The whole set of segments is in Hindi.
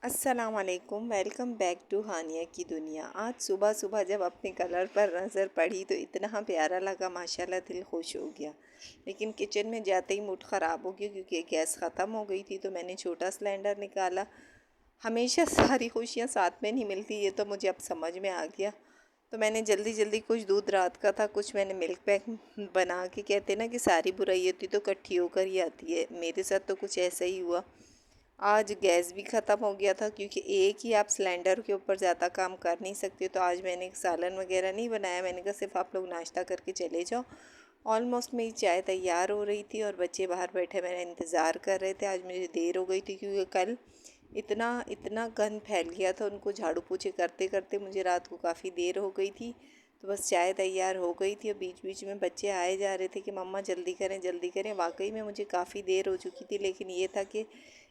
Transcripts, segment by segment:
अस्सलामुअलैकुम, वेलकम बैक टू हानिया की दुनिया। आज सुबह सुबह जब अपने कलर पर नज़र पड़ी तो इतना प्यारा लगा, माशाल्लाह दिल खुश हो गया। लेकिन किचन में जाते ही मूड ख़राब हो गया क्योंकि गैस ख़त्म हो गई थी। तो मैंने छोटा सिलेंडर निकाला। हमेशा सारी खुशियाँ साथ में नहीं मिलती, ये तो मुझे अब समझ में आ गया। तो मैंने जल्दी जल्दी, कुछ दूध रात का था, कुछ मैंने मिल्क पैक बना के, कहते ना कि सारी बुराई होती तो इकट्ठी होकर ही आती है, मेरे साथ तो कुछ ऐसा ही हुआ। आज गैस भी ख़त्म हो गया था क्योंकि एक ही आप सिलेंडर के ऊपर ज़्यादा काम कर नहीं सकते। तो आज मैंने सालन वगैरह नहीं बनाया, मैंने कहा सिर्फ आप लोग नाश्ता करके चले जाओ। ऑलमोस्ट मेरी चाय तैयार हो रही थी और बच्चे बाहर बैठे मेरा इंतज़ार कर रहे थे। आज मुझे देर हो गई थी क्योंकि कल इतना इतना गंद फैल गया था, उनको झाड़ू पोछे करते करते मुझे रात को काफ़ी देर हो गई थी। तो बस चाय तैयार हो गई थी और बीच बीच में बच्चे आए जा रहे थे कि मम्मा जल्दी करें जल्दी करें। वाकई में मुझे काफ़ी देर हो चुकी थी, लेकिन ये था कि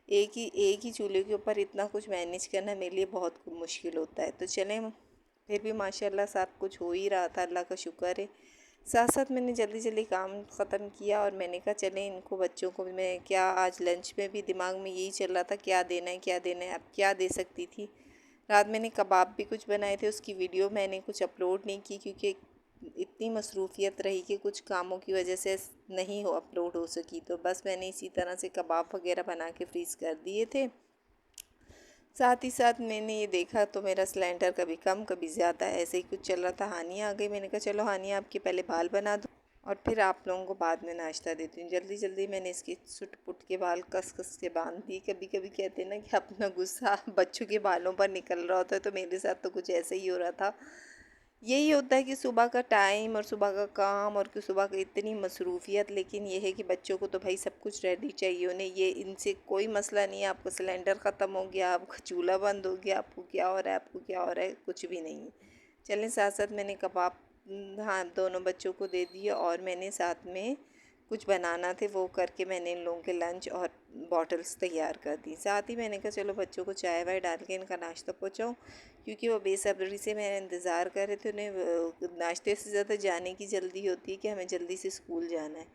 एक ही चूल्हे के ऊपर इतना कुछ मैनेज करना मेरे लिए बहुत मुश्किल होता है। तो चलें, फिर भी माशाल्लाह सब कुछ हो ही रहा था, अल्लाह का शुक्र है। साथ साथ मैंने जल्दी जल्दी काम ख़त्म किया और मैंने कहा चलें इनको, बच्चों को मैं क्या, आज लंच में भी दिमाग में यही चल रहा था क्या देना है क्या देना है, अब क्या दे सकती थी। रात मैंने कबाब भी कुछ बनाए थे, उसकी वीडियो मैंने कुछ अपलोड नहीं की क्योंकि इतनी मसरूफ़ियत रही कि कुछ कामों की वजह से नहीं हो अपलोड हो सकी। तो बस मैंने इसी तरह से कबाब वगैरह बना के फ्रीज़ कर दिए थे। साथ ही साथ मैंने ये देखा तो मेरा सिलेंडर कभी कम कभी ज़्यादा ऐसे ही कुछ चल रहा था। हानिया आ गई, मैंने कहा चलो हानिया आपके पहले बाल बना दो और फिर आप लोगों को बाद में नाश्ता देती हूँ। जल्दी जल्दी मैंने इसके सुट पुट के बाल कस कस के बांध दिए। कभी कभी कहते हैं ना कि अपना गुस्सा बच्चों के बालों पर निकल रहा होता है, तो मेरे साथ तो कुछ ऐसा ही हो रहा था। यही होता है कि सुबह का टाइम और सुबह का काम और कि सुबह की इतनी मसरूफ़ियत, लेकिन ये है कि बच्चों को तो भाई सब कुछ रेडी चाहिए उन्हें। ये इनसे कोई मसला नहीं है, आपको सिलेंडर ख़त्म हो गया, आपका चूल्हा बंद हो गया, आपको क्या हो रहा है, आपको क्या हो रहा है, कुछ भी नहीं है। चलें, साथ साथ मैंने कबाब, हाँ, दोनों बच्चों को दे दिए और मैंने साथ में कुछ बनाना थे वो करके मैंने इन लोगों के लंच और बॉटल्स तैयार कर दी। साथ ही मैंने कहा चलो बच्चों को चाय वाय डाल के इनका नाश्ता पहुँचाऊँ क्योंकि वो बेसब्री से मेरा इंतज़ार कर रहे थे। उन्हें नाश्ते से ज़्यादा जाने की जल्दी होती है कि हमें जल्दी से स्कूल जाना है।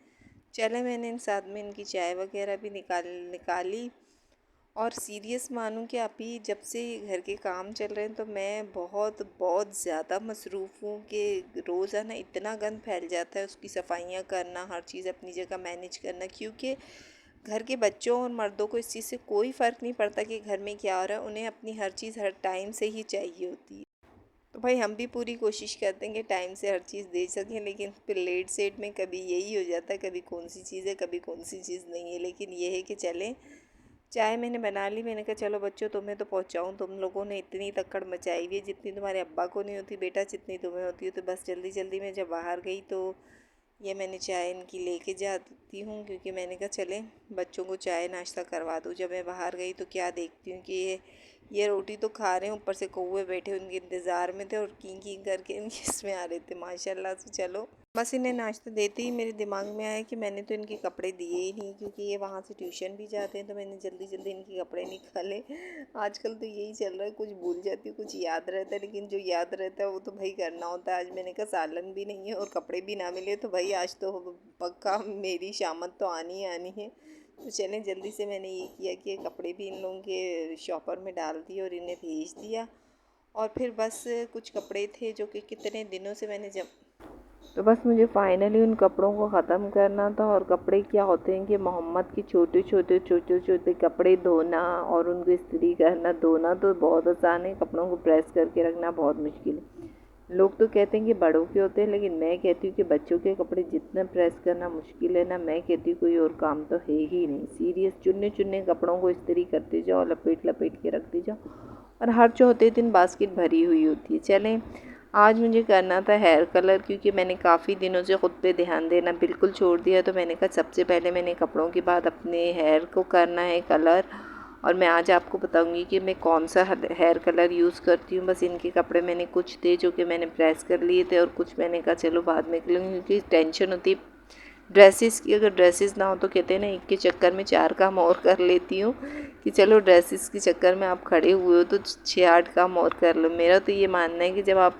चले, मैंने इन साथ में इनकी चाय वगैरह भी निकाली। और सीरियस मानूँ कि अभी जब से घर के काम चल रहे हैं तो मैं बहुत बहुत ज़्यादा मसरूफ़ हूँ कि रोज़ाना इतना गंद फैल जाता है, उसकी सफाइयाँ करना, हर चीज़ अपनी जगह मैनेज करना। क्योंकि घर के बच्चों और मर्दों को इस चीज़ से कोई फ़र्क नहीं पड़ता कि घर में क्या हो रहा है, उन्हें अपनी हर चीज़ हर टाइम से ही चाहिए होती है। तो भाई हम भी पूरी कोशिश करते हैं कि टाइम से हर चीज़ दे सकें, लेकिन फिर लेट सेट में कभी यही हो जाता है, कभी कौन सी चीज़ है कभी कौन सी चीज़ नहीं है। लेकिन ये है कि चलें, चाय मैंने बना ली। मैंने कहा चलो बच्चों तुम्हें तो पहुंचाऊं, तुम लोगों ने इतनी तक्कड़ मचाई हुई है जितनी तुम्हारे अब्बा को नहीं होती बेटा, जितनी तुम्हें होती है। तो बस जल्दी जल्दी मैं जब बाहर गई तो ये मैंने चाय इनकी लेके जाती हूँ क्योंकि मैंने कहा चलें बच्चों को चाय नाश्ता करवा दूँ। जब मैं बाहर गई तो क्या देखती हूँ कि ये रोटी तो खा रहे हैं, ऊपर से कौवे बैठे उनके इंतज़ार में थे और कीं कीं करके इनके इसमें आ रहे थे माशाल्लाह से। चलो बस इन्हें नाश्ता देते ही मेरे दिमाग में आया कि मैंने तो इनके कपड़े दिए ही नहीं क्योंकि ये वहाँ से ट्यूशन भी जाते हैं। तो मैंने जल्दी जल्दी इनके कपड़े निकाले। आजकल तो यही चल रहा है, कुछ भूल जाती हूँ कुछ याद रहता है, लेकिन जो याद रहता है वो तो भाई करना होता है। आज मैंने कहा सालन भी नहीं है और कपड़े भी ना मिले तो भाई आज तो पक्का मेरी शामत तो आनी ही आनी है। तो चलें, जल्दी से मैंने ये किया कि कपड़े भी इन लोगों के शॉपर में डाल दिए और इन्हें भेज दिया। और फिर बस कुछ कपड़े थे जो कि कितने दिनों से मैंने जब, तो बस मुझे फ़ाइनली उन कपड़ों को ख़त्म करना था। और कपड़े क्या होते हैं कि मोहम्मद के छोटे छोटे छोटे छोटे कपड़े धोना और उनको इस्त्री करना, धोना तो बहुत आसान है, कपड़ों को प्रेस करके रखना बहुत मुश्किल है। लोग तो कहते हैं कि बड़ों के होते हैं, लेकिन मैं कहती हूँ कि बच्चों के कपड़े जितना प्रेस करना मुश्किल है ना, मैं कहती हूँ कोई और काम तो है ही नहीं। सीरियस, चुन्ने चुन्ने कपड़ों को इस्त्री करते जाओ, लपेट लपेट के रखते जाओ और हर चौथे दिन बास्केट भरी हुई होती है। चलें, आज मुझे करना था हेयर कलर क्योंकि मैंने काफ़ी दिनों से ख़ुद पे ध्यान देना बिल्कुल छोड़ दिया। तो मैंने कहा सबसे पहले मैंने कपड़ों के बाद अपने हेयर को करना है कलर। और मैं आज आपको बताऊंगी कि मैं कौन सा हेयर कलर यूज़ करती हूँ। बस इनके कपड़े मैंने कुछ थे जो कि मैंने प्रेस कर लिए थे और कुछ मैंने कहा चलो बाद में कर लूँगी क्योंकि टेंशन होती है ड्रेसेस की। अगर ड्रेसेस ना हो तो कहते हैं ना एक के चक्कर में चार काम और कर लेती हूँ कि चलो ड्रेसेस के चक्कर में आप खड़े हुए हो तो 6-8 काम और कर लो। मेरा तो ये मानना है कि जब आप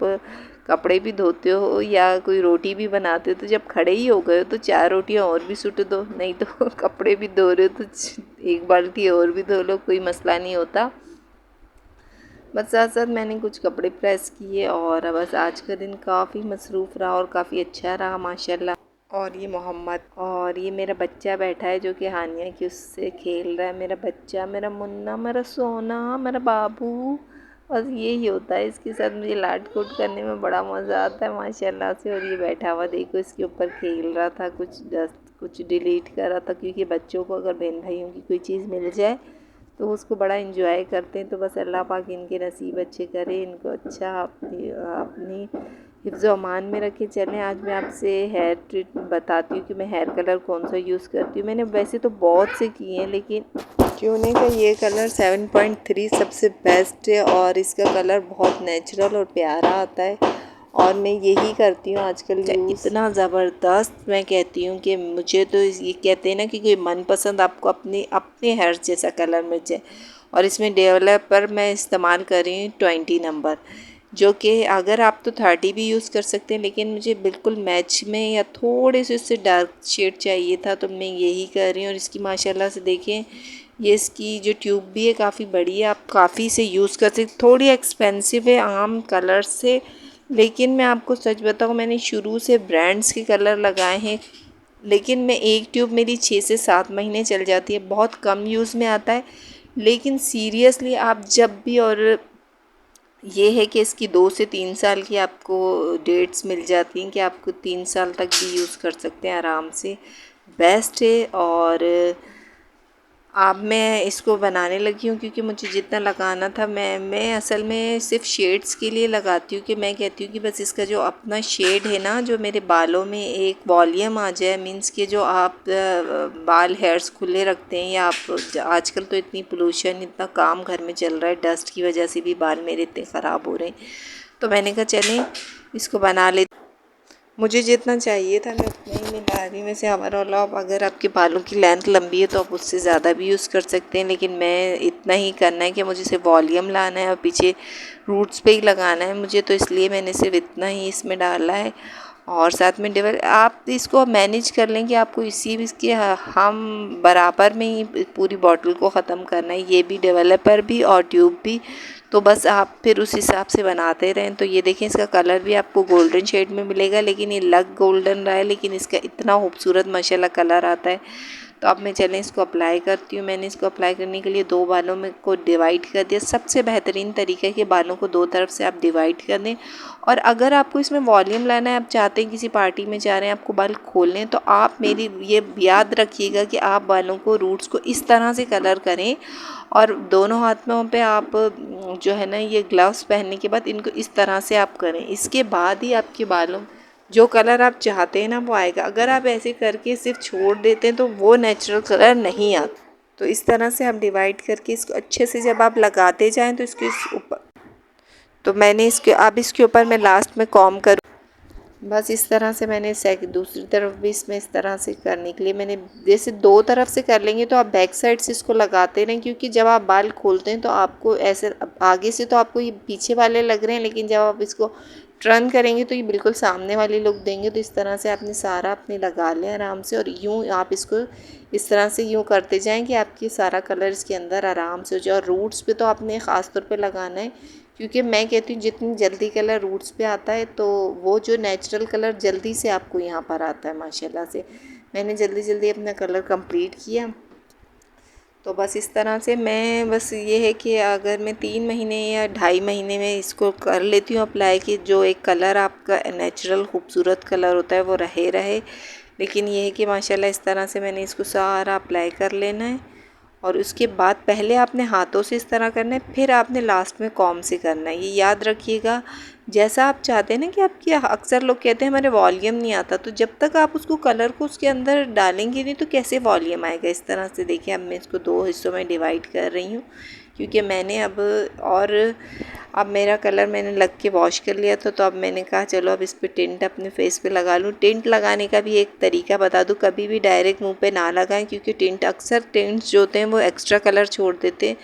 कपड़े भी धोते हो या कोई रोटी भी बनाते हो तो जब खड़े ही हो गए हो तो 4 रोटियाँ और भी सुट दो, नहीं तो कपड़े भी धो रहे हो तो एक बाल्टी और भी धो लो, कोई मसला नहीं होता। बस साथ साथ मैंने कुछ कपड़े प्रेस किए और बस आज का दिन काफ़ी मसरूफ़ रहा और काफ़ी अच्छा रहा माशाल्लाह। और ये मोहम्मद और ये मेरा बच्चा बैठा है जो कि हानिया की उससे खेल रहा है। मेरा बच्चा, मेरा मुन्ना, मेरा सोना, मेरा बाबू, बस यही होता है इसके साथ। मुझे लाड कोट करने में बड़ा मज़ा आता है माशाल्लाह से। और ये बैठा हुआ देखो इसके ऊपर खेल रहा था, कुछ डस्ट कुछ डिलीट कर रहा था, क्योंकि बच्चों को अगर बहन भाइयों की कोई चीज़ मिल जाए तो उसको बड़ा इंजॉय करते हैं। तो बस अल्लाह पाक इनके नसीब अच्छे करे, इनको अच्छा अपनी हिफ्ज़ व अमान में रखे चलें। आज मैं आपसे हेयर ट्रीट बताती हूँ कि मैं हेयर कलर कौन सा यूज़ करती हूँ। मैंने वैसे तो बहुत से किए हैं, लेकिन चूने का ये कलर 7.3 सबसे बेस्ट है और इसका कलर बहुत नेचुरल और प्यारा आता है और मैं यही करती हूँ आजकल यूज़। इतना ज़बरदस्त मैं कहती हूँ कि मुझे तो ये कहते हैं ना कि कोई मनपसंद आपको अपने हेयर जैसा कलर मिल जाए। और इसमें डेवलपर मैं इस्तेमाल कर रही हूँ 20 नंबर, जो कि अगर आप तो 30 भी यूज़ कर सकते हैं, लेकिन मुझे बिल्कुल मैच में या थोड़े से उससे डार्क शेड चाहिए था तो मैं यही कर रही हूँ। और इसकी माशाल्लाह से देखें, ये इसकी जो ट्यूब भी है काफ़ी बड़ी है, आप काफ़ी से यूज़ कर सकते। थोड़ी एक्सपेंसिव है आम कलर से, लेकिन मैं आपको सच बताऊँ मैंने शुरू से ब्रांड्स के कलर लगाए हैं, लेकिन मैं एक ट्यूब मेरी 6 से 7 महीने चल जाती है, बहुत कम यूज़ में आता है। लेकिन सीरियसली आप जब भी, और ये है कि इसकी 2 से 3 साल की आपको डेट्स मिल जाती हैं कि आपको 3 साल तक भी यूज़ कर सकते हैं आराम से, बेस्ट है। और अब मैं इसको बनाने लगी हूँ क्योंकि मुझे जितना लगाना था, मैं असल में सिर्फ शेड्स के लिए लगाती हूँ कि मैं कहती हूँ कि बस इसका जो अपना शेड है ना, जो मेरे बालों में एक वॉल्यूम आ जाए, मींस के जो आप बाल हेयर्स खुले रखते हैं, या आप आजकल तो इतनी पोल्यूशन, इतना काम घर में चल रहा है, डस्ट की वजह से भी बाल मेरे इतने ख़राब हो रहे हैं। तो मैंने कहा चलें इसको बना ले। मुझे जितना चाहिए था मैं उतना ही मिला रही हूँ। वैसे ओवरऑल आप अगर आपके बालों की लेंथ लंबी है तो आप उससे ज़्यादा भी यूज़ कर सकते हैं, लेकिन मैं इतना ही करना है कि मुझे सिर्फ वॉल्यूम लाना है और पीछे रूट्स पे ही लगाना है मुझे, तो इसलिए मैंने सिर्फ इतना ही इसमें डाला है। और साथ में आप इसको मैनेज कर लें कि आपको इसी इसके हम बराबर में ही पूरी बॉटल को ख़त्म करना है, ये भी डेवलपर भी और ट्यूब भी। तो बस आप फिर उस हिसाब से बनाते रहें। तो ये देखें इसका कलर भी आपको गोल्डन शेड में मिलेगा, लेकिन ये लग गोल्डन रहा है, लेकिन इसका इतना खूबसूरत माशाल्लाह कलर आता है। तो अब मैं चलें इसको अप्लाई करती हूँ। मैंने इसको अप्लाई करने के लिए 2 बालों में को डिवाइड कर दिया। सबसे बेहतरीन तरीका है कि बालों को 2 तरफ से आप डिवाइड कर दें। और अगर आपको इसमें वॉल्यूम लाना है, आप चाहते हैं किसी पार्टी में जा रहे हैं, आपको बाल खोलने हैं, तो आप मेरी ये याद रखिएगा कि आप बालों को रूट्स को इस तरह से कलर करें और दोनों हाथों पे आप जो है ना ये ग्लव्स पहनने के बाद इनको इस तरह से आप करें। इसके बाद ही आपके बालों जो कलर आप चाहते हैं ना वो आएगा। अगर आप ऐसे करके सिर्फ छोड़ देते हैं तो वो नेचुरल कलर नहीं आता। तो इस तरह से आप डिवाइड करके इसको अच्छे से जब आप लगाते जाएं तो इसके ऊपर, तो मैंने इसके अब इसके ऊपर मैं लास्ट में कॉम करूँ, बस इस तरह से मैंने दूसरी तरफ भी इसमें इस तरह से करने के लिए मैंने, जैसे 2 तरफ से कर लेंगे तो आप बैक साइड से इसको लगाते रहें, क्योंकि जब आप बाल खोलते हैं तो आपको ऐसे आगे से तो आपको ये पीछे वाले लग रहे हैं, लेकिन जब आप इसको टर्न करेंगे तो ये बिल्कुल सामने वाले लुक देंगे। तो इस तरह से आपने सारा अपने लगा लें आराम से, और यूँ आप इसको इस तरह से यूँ करते जाएँ कि आपकी सारा कलर इसके अंदर आराम से हो जाए। और रूट्स पे तो आपने ख़ास तौर पे लगाना है, क्योंकि मैं कहती हूँ जितनी जल्दी कलर रूट्स पे आता है तो वो जो नेचुरल कलर जल्दी से आपको यहाँ पर आता है माशाल्लाह से। मैंने जल्दी जल्दी अपना कलर कंप्लीट किया। तो बस इस तरह से मैं, बस ये है कि अगर मैं 3 महीने या 2.5 महीने में इसको कर लेती हूँ अप्लाई, कि जो एक कलर आपका नेचुरल खूबसूरत कलर होता है वो रहे। लेकिन ये है कि माशाल्लाह इस तरह से मैंने इसको सारा अप्लाई कर लेना है। और उसके बाद पहले आपने हाथों से इस तरह करना है, फिर आपने लास्ट में कॉम से करना है। ये याद रखिएगा। जैसा आप चाहते हैं ना कि आपकी, अक्सर लोग कहते हैं हमारे वॉल्यूम नहीं आता, तो जब तक आप उसको कलर को उसके अंदर डालेंगे नहीं तो कैसे वॉल्यूम आएगा। इस तरह से देखिए अब मैं इसको 2 हिस्सों में डिवाइड कर रही हूँ, क्योंकि मैंने अब मेरा कलर मैंने लग के वॉश कर लिया था। तो अब मैंने कहा चलो अब इस पर टिंट अपने फेस पे लगा लूँ। टिंट लगाने का भी एक तरीका बता दूँ, कभी भी डायरेक्ट मुंह पे ना लगाएं, क्योंकि अक्सर टिंट्स जो होते हैं वो एक्स्ट्रा कलर छोड़ देते हैं।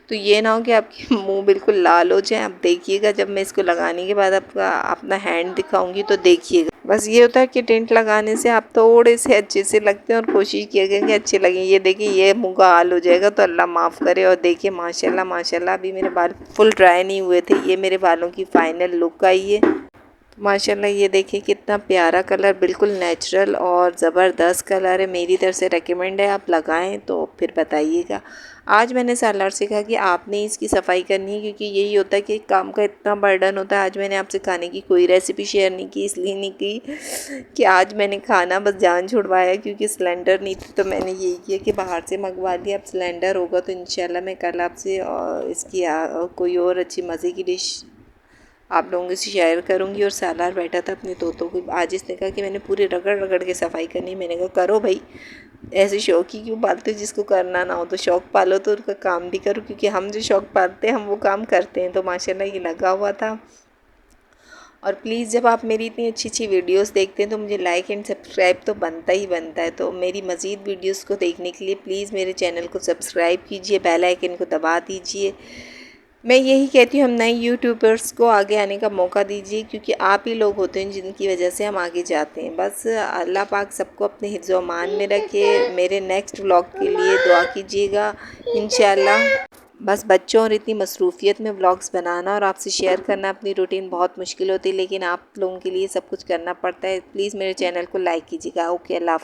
तो ये ना हो कि आपके मुंह बिल्कुल लाल हो जाए। आप देखिएगा जब मैं इसको लगाने के बाद आपका अपना हैंड दिखाऊंगी तो देखिएगा, बस ये होता है कि टेंट लगाने से आप थोड़े से अच्छे से लगते हैं और कोशिश किया गया कि अच्छे लगें। ये देखिए ये मुँह का हाल हो जाएगा तो अल्लाह माफ़ करे। और देखिए माशाल्लाह माशाल्लाह अभी मेरे बाल फुल ड्राई नहीं हुए थे, ये मेरे बालों की फ़ाइनल लुक आई है। माशाल्लाह ये देखिए कितना प्यारा कलर, बिल्कुल नेचुरल और ज़बरदस्त कलर है। मेरी तरफ से रेकमेंड है, आप लगाएं तो फिर बताइएगा। आज मैंने सालार से कहा कि आपने इसकी सफाई करनी है, क्योंकि यही होता है कि काम का इतना बर्डन होता है। आज मैंने आपसे खाने की कोई रेसिपी शेयर नहीं की, इसलिए नहीं की कि आज मैंने खाना बस जान छुड़वाया, क्योंकि सिलेंडर नहीं थी तो मैंने यही किया कि बाहर से मंगवा लिया। अब सिलेंडर होगा तो इंशाल्लाह मैं कल आपसे इसकी कोई और अच्छी मज़े की डिश आप लोगों से शेयर करूंगी। और सालार बैठा था अपने तोतों को, आज इसने कहा कि मैंने पूरी रगड़ रगड़ के सफाई करनी। मैंने कहा करो भाई, ऐसे शौक ही क्यों पालते हो, जिसको करना ना हो तो शौक पालो तो उनका काम भी करो, क्योंकि हम जो शौक पालते हैं हम वो काम करते हैं। तो माशाल्लाह ये लगा हुआ था। और प्लीज़ जब आप मेरी इतनी अच्छी अच्छी वीडियोस देखते हैं तो मुझे लाइक एंड सब्सक्राइब तो बनता ही बनता है। तो मेरी मज़ीद वीडियोस को देखने के लिए प्लीज़ मेरे चैनल को सब्सक्राइब कीजिए, बेल आइकन को दबा दीजिए। मैं यही कहती हूँ हम नए यूट्यूबर्स को आगे आने का मौका दीजिए, क्योंकि आप ही लोग होते हैं जिनकी वजह से हम आगे जाते हैं। बस अल्लाह पाक सबको अपने हिफ्ज़ व अमान में रखे। मेरे नेक्स्ट व्लॉग के लिए दुआ कीजिएगा इंशाल्लाह। बस बच्चों और इतनी मसरूफ़ियत में व्लॉग्स बनाना और आपसे शेयर करना अपनी रूटीन बहुत मुश्किल होती है, लेकिन आप लोगों के लिए सब कुछ करना पड़ता है। प्लीज़ मेरे चैनल को लाइक कीजिएगा। ओके, अल्लाह हाफ़िज़।